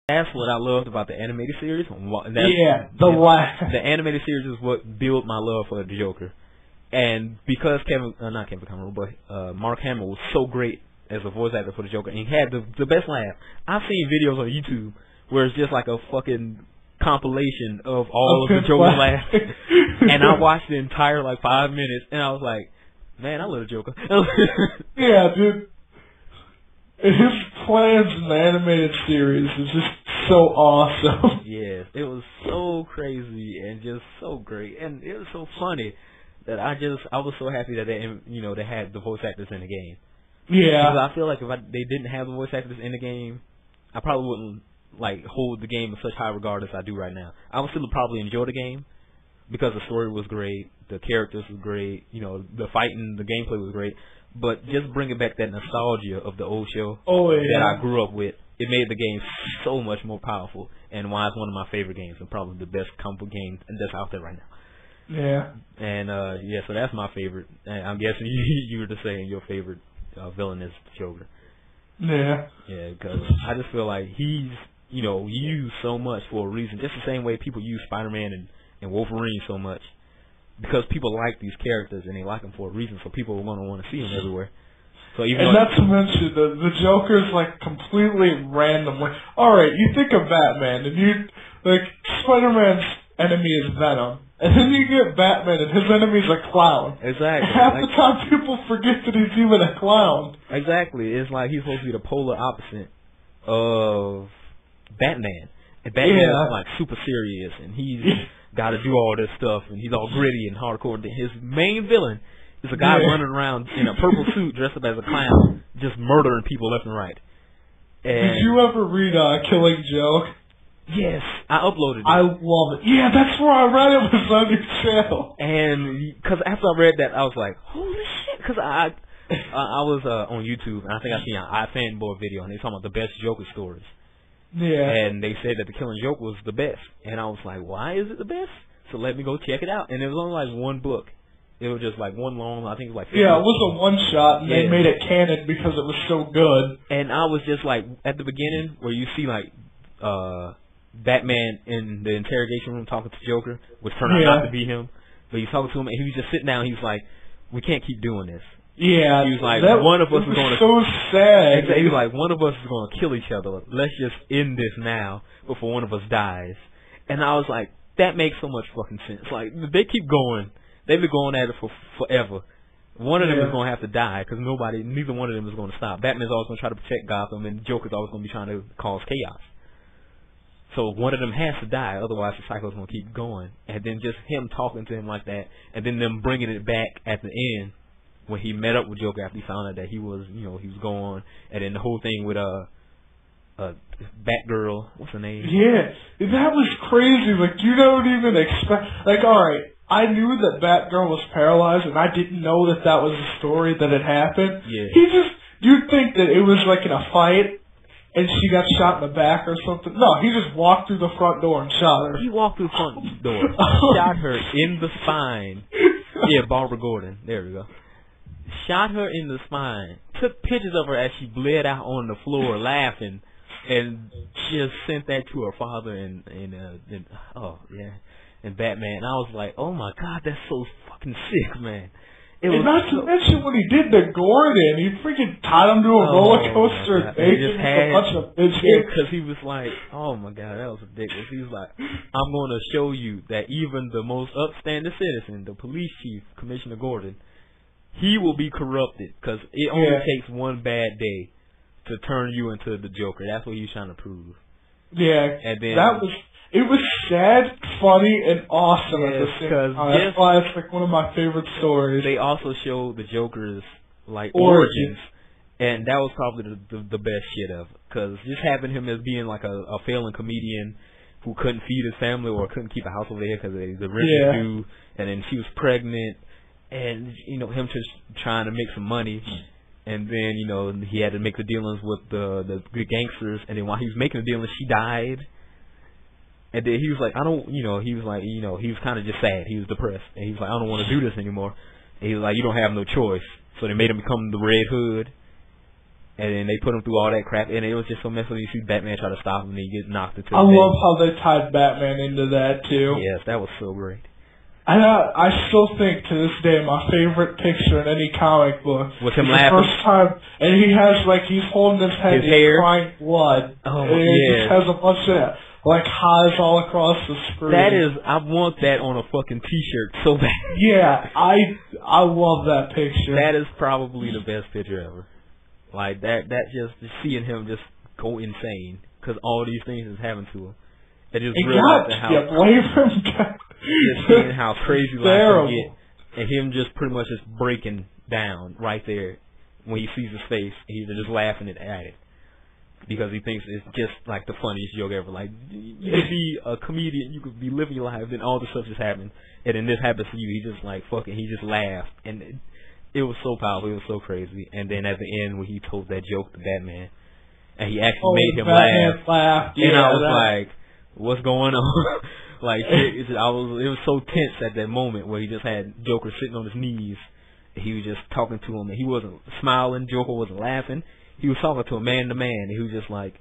That's what I loved about the animated series. The animated series is what built my love for the Joker. And because not Kevin Conroy, but Mark Hamill was so great as a voice actor for the Joker, and he had the best laugh. I've seen videos on YouTube where it's just like a fucking compilation of all of the Joker's laughs. And I watched the entire 5 minutes, and I was like, man, I love the Joker. Yeah, dude. His plans in the animated series is just so awesome. Yes, it was so crazy and just so great, and it was so funny that I was so happy that they had the voice actors in the game. Yeah, because I feel like if they didn't have the voice actors in the game, I probably wouldn't hold the game in such high regard as I do right now. I would still probably enjoy the game because the story was great, the characters was great, the fighting, the gameplay was great. But just bringing back that nostalgia of the old show that I grew up with, it made the game so much more powerful, and why it's one of my favorite games and probably the best comic book game that's out there right now. Yeah. And so that's my favorite. And I'm guessing you were just saying your favorite villain is Joker. Yeah. Yeah, because I just feel like he's used so much for a reason, just the same way people use Spider-Man and Wolverine so much. Because people like these characters and they like them for a reason, so people are going to want to see them everywhere. So even not to mention the Joker's completely random. Alright, you think of Batman and Spider-Man's enemy is Venom, and then you get Batman and his enemy's a clown. Exactly. Half the time people forget that he's even a clown. Exactly. It's like he's supposed to be the polar opposite of Batman. And Batman is super serious, and he's got to do all this stuff, and he's all gritty and hardcore. His main villain is a guy running around in a purple suit dressed up as a clown, just murdering people left and right. And did you ever read Killing Joke? Yes, I uploaded it. I love it. Yeah, that's where I read it, was on your channel. And because after I read that, I was like, holy shit, because I was on YouTube, and I think I seen an iFanboy video, and they talking about the best Joker stories. Yeah. And they said that The Killing Joke was the best. And I was like, why is it the best? So let me go check it out. And it was only one book. It was just one long, I think it was 50. Yeah, it was a one-shot, and they made it canon because it was so good. And I was just at the beginning, where you see Batman in the interrogation room talking to Joker, which turned out not to be him. But he's talking to him, and he was just sitting down, he was like, we can't keep doing this. Yeah, he was like, one of us is going to. So sad. He was like, one of us is going to kill each other. Let's just end this now before one of us dies. And I was like, that makes so much fucking sense. They keep going. They've been going at it for forever. One of them is going to have to die because neither one of them is going to stop. Batman's always going to try to protect Gotham, and Joker's always going to be trying to cause chaos. So one of them has to die, otherwise the cycle's going to keep going. And then just him talking to him like that, and then them bringing it back at the end. When he met up with Joker after he found out that he was, he was gone, and then the whole thing with Batgirl, what's her name? Yeah, that was crazy. You don't even expect. Alright, I knew that Batgirl was paralyzed, and I didn't know that was a story that had happened. Yeah. You'd think that it was in a fight, and she got shot in the back or something. No, he just walked through the front door and shot her. He walked through the front door, shot her in the spine. Yeah, Barbara Gordon. There we go. Shot her in the spine, took pictures of her as she bled out on the floor laughing, and just sent that to her father and Batman. And I was like, oh my god, that's so fucking sick, man. And not to mention when he did the Gordon, he freaking tied him to a roller coaster and ate him with a bunch of bitches. Yeah, because he was like, oh my god, that was ridiculous. He was like, I'm going to show you that even the most upstanding citizen, the police chief, Commissioner Gordon, he will be corrupted because it only takes one bad day to turn you into the Joker. That's what he was trying to prove. Yeah, and then it was sad, funny, and awesome at the same time. That's why it's one of my favorite stories. They also showed the Joker's origins, and that was probably the best shit ever. Because just having him as being a failing comedian who couldn't feed his family or couldn't keep a house over there because the rich dude, and then she was pregnant. And, him just trying to make some money. And then, he had to make the dealings with the gangsters. And then while he was making the dealings, she died. And then he was like, he was kind of just sad. He was depressed. And he was like, I don't want to do this anymore. And he was like, you don't have no choice. So they made him become the Red Hood. And then they put him through all that crap, and it was just so messed up. You see Batman try to stop him, and he gets knocked into the I love how they tied Batman into that, too. Yes, that was so great. And I still think, to this day, my favorite picture in any comic book was him the laughing. first time, and he has, he's holding his head, his hair. crying blood. Oh, and he just has a bunch of, highs all across the screen. I want that on a fucking t-shirt so bad. Yeah, I love that picture. That is probably the best picture ever. Like, that just seeing him just go insane, because all these things is happening to him. It just realized just seeing how crazy life can get, and him just pretty much just breaking down right there when he sees his face, and he's just laughing at it because he thinks it's just like the funniest joke ever. Like, you could be a comedian, you could be living your life, then all this stuff just happened, and then this happens to you. He just he just laughed, and it was so powerful, it was so crazy. And then at the end when he told that joke to Batman, and he actually made him laugh, and I was like, what's going on? It was so tense at that moment where he just had Joker sitting on his knees. He was just talking to him, and he wasn't smiling. Joker wasn't laughing. He was talking to him man to man, and he was just like,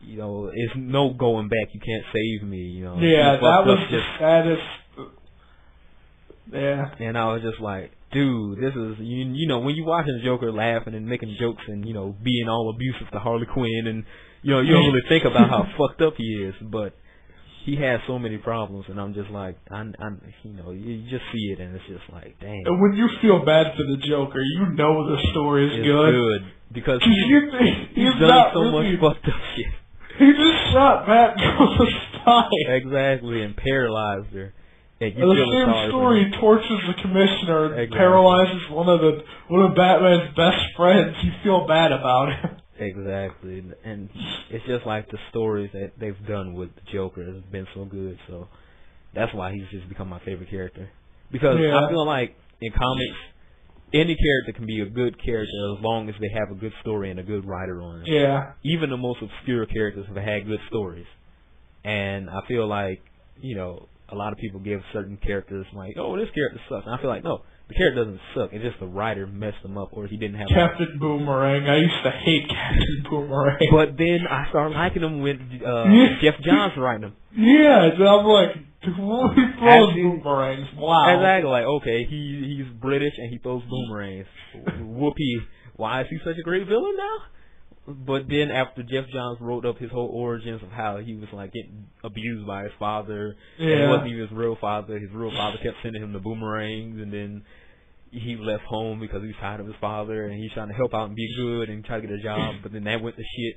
it's no going back. You can't save me. Yeah, that was the saddest. Yeah. And I was just like, dude, this is when you watching Joker laughing and making jokes and being all abusive to Harley Quinn, and you don't really think about how fucked up he is, but he has so many problems, and I'm just like, you just see it, and it's just like, dang. And when you feel bad for the Joker, the story is good because he's done not so much fucked up shit. He just shot Batgirl in the spine. Exactly, and paralyzed her. And the same story, he tortures the commissioner, and paralyzes one of Batman's best friends. You feel bad about it. Exactly, and it's just like the stories that they've done with the Joker has been so good, so that's why he's just become my favorite character. Because I feel like in comics, any character can be a good character as long as they have a good story and a good writer on it. Yeah. Even the most obscure characters have had good stories, and I feel like a lot of people give certain characters like, oh, this character sucks, and I feel like no. The character doesn't suck. It's just the writer messed him up, or he didn't have Captain Boomerang. I used to hate Captain Boomerang. But then I started liking him when Jeff Johns writing him. Yeah, and I'm like, he throws boomerangs. Wow. Exactly. Like, okay, he's British and he throws boomerangs. Whoopee. Why is he such a great villain now? But then after Jeff Johns wrote up his whole origins of how he was getting abused by his father, and it wasn't even his real father. His real father kept sending him the boomerangs, and then he left home because he was tired of his father, and he's trying to help out and be good and try to get a job. But then that went to shit,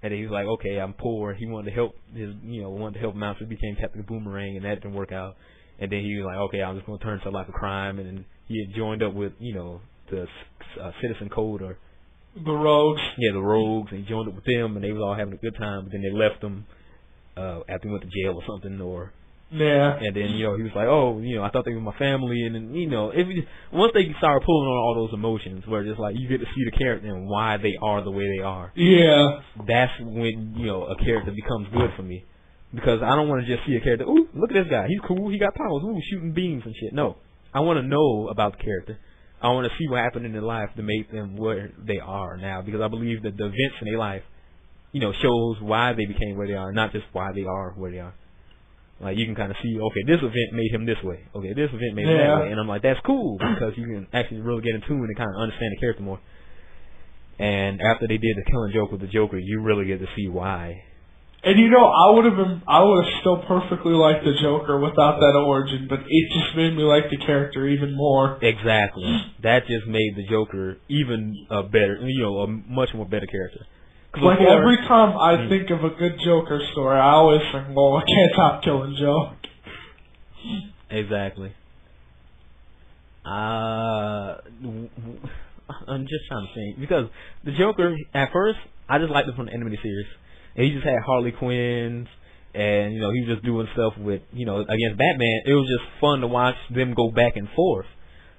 and then he was like, okay, I'm poor. He wanted to help wanted to help him out, so he became Captain Boomerang, and that didn't work out. And then he was like, okay, I'm just going to turn to a crime, and then he had joined up with the Citizen Code or the Rogues. Yeah, the Rogues, and he joined up with them, and they was all having a good time. But then they left him after he went to jail or something, or and then he was like, oh, I thought they were my family, and then once they start pulling on all those emotions, where just like you get to see the character and why they are the way they are. Yeah, that's when a character becomes good for me, because I don't want to just see a character. Ooh, look at this guy, he's cool, he got powers. Ooh, shooting beams and shit. No, I want to know about the character. I want to see what happened in their life to make them where they are now, because I believe that the events in their life, shows why they became where they are, not just why they are where they are. Like, you can kind of see, okay, this event made him this way. Okay, this event made him that way. And I'm like, that's cool, because you can actually really get in tune and kind of understand the character more. And after they did the killing joke with the Joker, you really get to see why. And I would have still perfectly liked the Joker without that origin, but it just made me like the character even more. Exactly. That just made the Joker even a better, a much more better character. Like, every time I think of a good Joker story, I always think, well, I can't top killing Joe. Exactly. I'm just trying to think, because the Joker, at first, I just liked him from the animated series. And he just had Harley Quinn, and he was just doing stuff with against Batman. It was just fun to watch them go back and forth.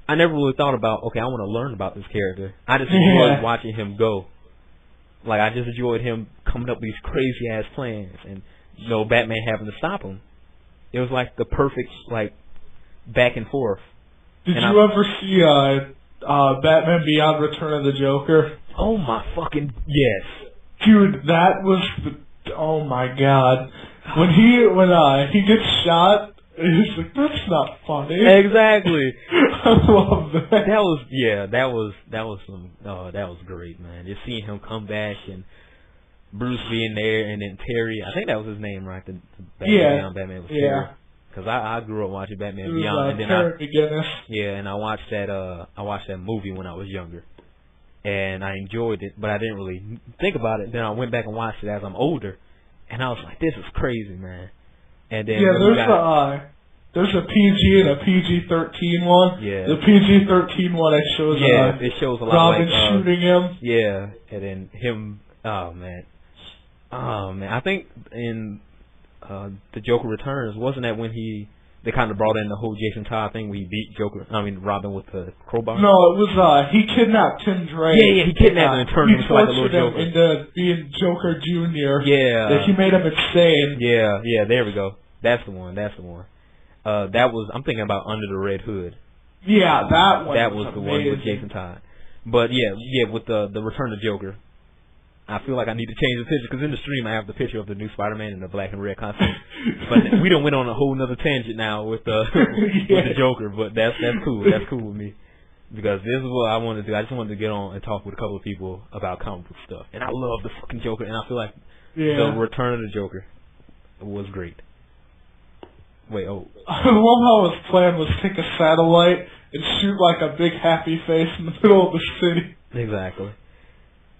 I never really thought about, okay, I want to learn about this character. I just enjoyed watching him go. Like, I just enjoyed him coming up with these crazy ass plans, and Batman having to stop him. It was like the perfect back and forth. Did you ever see Batman Beyond Return of the Joker? Oh my fucking yes. Dude, that was oh my god. When he gets shot, he's like, that's not funny. Exactly. I love that. That was great, man. Just seeing him come back and Bruce being there, and then Terry, I think that was his name, right? The Batman was Terry. Because I grew up watching Batman Beyond, and then and I watched that movie when I was younger, and I enjoyed it, but I didn't really think about it. Then I went back and watched it as I'm older, and I was like, this is crazy, man. And then there's a PG and a PG-13 one. Yeah. The PG-13 one it shows a lot Robin like shooting him. Yeah, and then him. Oh man. I think in the Joker Returns, wasn't that when they kind of brought in the whole Jason Todd thing where he beat Robin with the crowbar? No, it was he kidnapped Tim Drake. Yeah, he kidnapped him and turned him into like a little Joker. Into being Joker Jr. Yeah. That he made him insane. Yeah, there we go. That's the one. I'm thinking about Under the Red Hood. Yeah, that one. That was the one with Jason Todd. But yeah, with the Return of Joker, I feel like I need to change the picture because in the stream I have the picture of the new Spider-Man in the black and red costume. But we done went on a whole nother tangent now with the with the Joker. But that's cool. That's cool with me because this is what I wanted to do. I just wanted to get on and talk with a couple of people about comic book stuff. And I love the fucking Joker. And I feel like the Return of the Joker was great. Wait, oh. I love how his plan was take a satellite and shoot like a big happy face in the middle of the city. Exactly.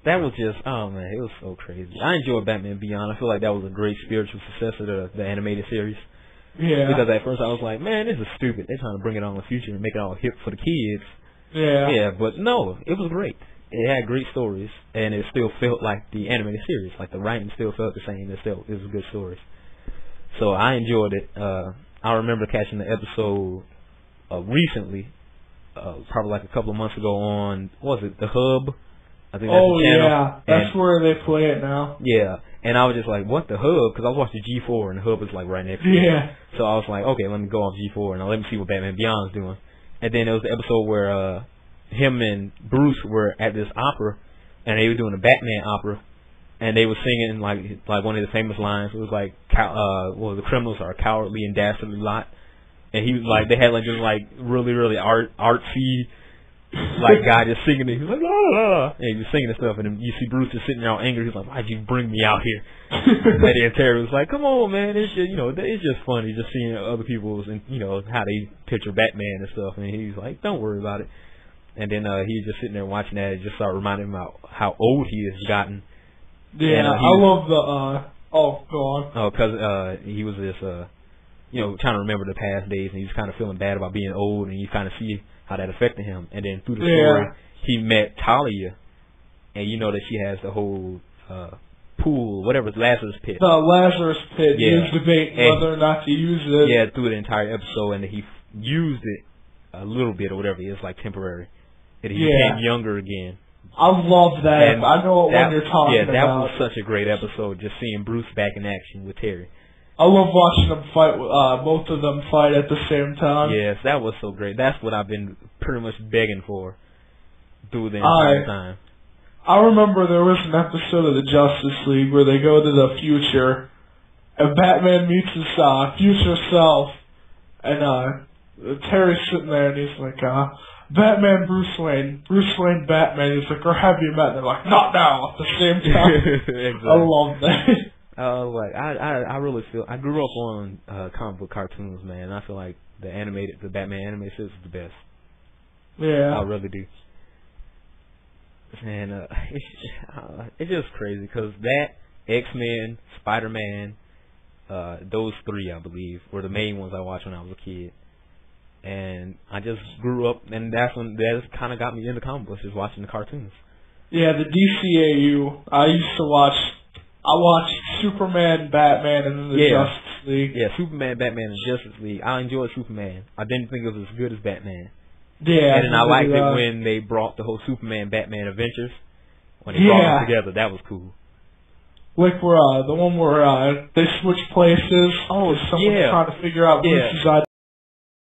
That was just, oh man, it was so crazy. I enjoyed Batman Beyond. I feel like that was a great spiritual successor to the animated series. Yeah. Because at first I was like, man, this is stupid. They're trying to bring it on in the future and make it all hip for the kids. Yeah. Yeah, but no, it was great. It had great stories, and it still felt like the animated series. Like the writing still felt the same. It was good stories. So I enjoyed it. I remember catching the episode recently, probably like a couple of months ago on, what was it, The Hub? I think that's the channel. Yeah, that's where they play it now. Yeah, and I was just like, what, The Hub? Because I was watching G4, and The Hub is like right next to it. Yeah. So I was like, okay, let me go off G4, and let me see what Batman Beyond is doing. And then there was the episode where him and Bruce were at this opera, and they were doing a Batman opera, and they were singing like one of the famous lines. It was like, the criminals are a cowardly and dastardly lot. And he was like, they had like just like really, really artsy like guy just singing it. He was like, la la la, and he was singing and stuff. And then you see Bruce just sitting there all angry. He's like, why'd you bring me out here? And then Terry was like, come on, man, it's just, it's just funny just seeing other people's and how they picture Batman and stuff. And he's like, don't worry about it. And then he was just sitting there watching that. It just started reminding him about how old he has gotten. Yeah, and, I love the. Go on. Oh, because he was just trying to remember the past days, and he was kind of feeling bad about being old, and you kind of see how that affected him. And then through the story, he met Talia, and you know that she has the whole pool, whatever, Lazarus Pit. The Lazarus Pit. Yeah. He was debating whether or not to use it. Yeah, through the entire episode, and he used it a little bit or whatever. It's like temporary. And he became younger again. I love that. And I know what one you're talking about. Yeah, that was such a great episode, just seeing Bruce back in action with Terry. I love watching them fight, both of them fight at the same time. Yes, that was so great. That's what I've been pretty much begging for through the entire time. I remember there was an episode of the Justice League where they go to the future, and Batman meets his future self, and Terry's sitting there, and he's like, Batman, Bruce Wayne, Batman. He's like, or have you met? And they're like, not now, at the same time. Exactly. I love that. I really feel I grew up on comic book cartoons, man. I feel like the Batman animated series is the best. Yeah, I really do. And it's just crazy because that X-Men, Spider-Man, those three I believe were the main ones I watched when I was a kid. And I just grew up, and that kind of got me into comic books, just watching the cartoons. Yeah, the DCAU. I watched Superman, Batman, and then the Justice League. Yeah, Superman, Batman, and Justice League. I enjoyed Superman. I didn't think it was as good as Batman. Yeah. And then I liked it when they brought the whole Superman, Batman adventures. When they brought them together, that was cool. Like the one where they switch places. Oh, someone's trying to figure out Bruce's